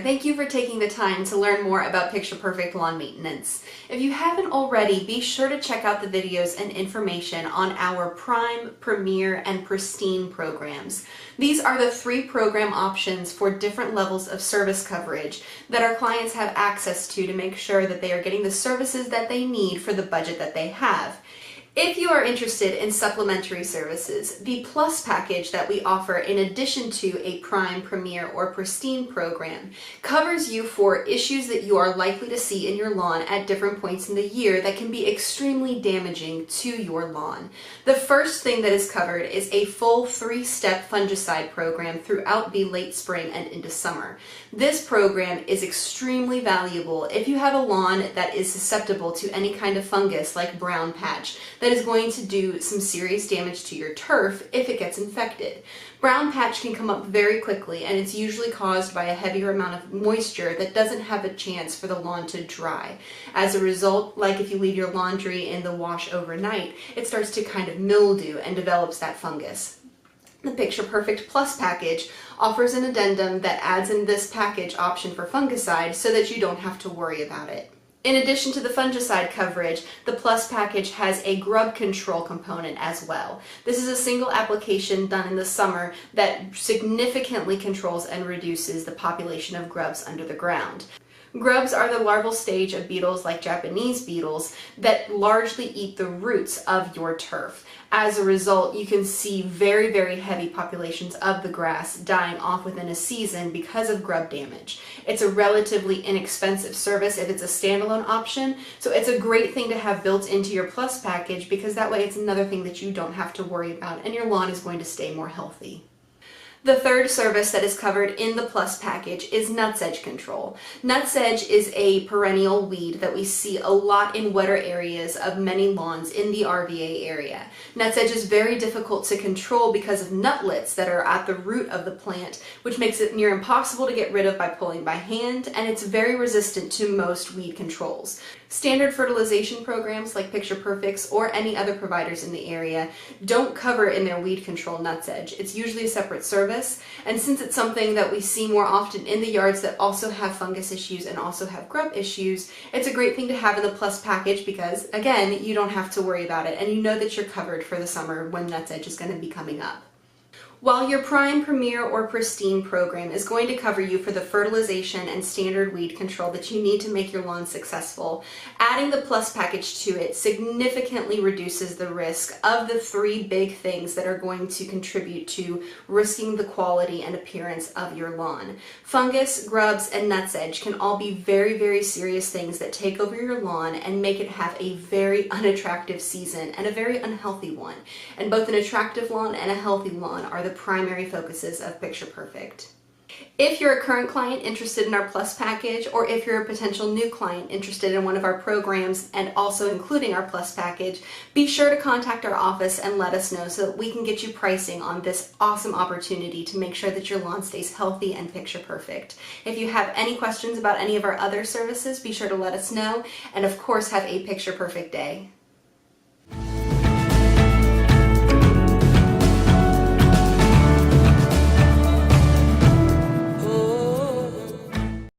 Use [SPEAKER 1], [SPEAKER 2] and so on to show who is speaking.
[SPEAKER 1] Thank you for taking the time to learn more about Picture Perfect lawn maintenance. If you haven't already, be sure to check out the videos and information on our Prime, Premier, and Pristine programs. These are the 3 program options for different levels of service coverage that our clients have access to make sure that they are getting the services that they need for the budget that they have. If you are interested in supplementary services, the Plus package that we offer in addition to a Prime, Premier, or Pristine program covers you for issues that you are likely to see in your lawn at different points in the year that can be extremely damaging to your lawn. The first thing that is covered is a full 3-step fungicide program throughout the late spring and into summer. This program is extremely valuable if you have a lawn that is susceptible to any kind of fungus like brown patch that is going to do some serious damage to your turf if it gets infected. Brown patch can come up very quickly, and it's usually caused by a heavier amount of moisture that doesn't have a chance for the lawn to dry. As a result, like if you leave your laundry in the wash overnight, it starts to kind of mildew and develops that fungus. The Picture Perfect Plus package offers an addendum that adds in this package option for fungicide so that you don't have to worry about it. In addition to the fungicide coverage, the Plus package has a Grub Control component as well. This is a single application done in the summer that significantly controls and reduces the population of grubs under the ground. Grubs are the larval stage of beetles like Japanese beetles that largely eat the roots of your turf. As a result, you can see very, very heavy populations of the grass dying off within a season because of grub damage. It's a relatively inexpensive service if it's a standalone option, so it's a great thing to have built into your Plus package because that way it's another thing that you don't have to worry about and your lawn is going to stay more healthy. The third service that is covered in the Plus package is Nutsedge Control. Nutsedge is a perennial weed that we see a lot in wetter areas of many lawns in the RVA area. Nutsedge is very difficult to control because of nutlets that are at the root of the plant, which makes it near impossible to get rid of by pulling by hand, and it's very resistant to most weed controls. Standard fertilization programs like Picture Perfect's or any other providers in the area don't cover in their weed control Nutsedge. It's usually a separate service, and since it's something that we see more often in the yards that also have fungus issues and also have grub issues, it's a great thing to have in the Plus package because, again, you don't have to worry about it and you know that you're covered for the summer when Nutsedge is going to be coming up. While your Prime, Premier, or Pristine program is going to cover you for the fertilization and standard weed control that you need to make your lawn successful, adding the Plus package to it significantly reduces the risk of the 3 big things that are going to contribute to risking the quality and appearance of your lawn. Fungus, grubs, and nutsedge can all be very, very serious things that take over your lawn and make it have a very unattractive season and a very unhealthy one. And both an attractive lawn and a healthy lawn are the primary focuses of Picture Perfect. If you're a current client interested in our Plus package, or if you're a potential new client interested in one of our programs and also including our Plus package, be sure to contact our office and let us know so that we can get you pricing on this awesome opportunity to make sure that your lawn stays healthy and picture perfect. If you have any questions about any of our other services, be sure to let us know, and of course have a picture perfect day.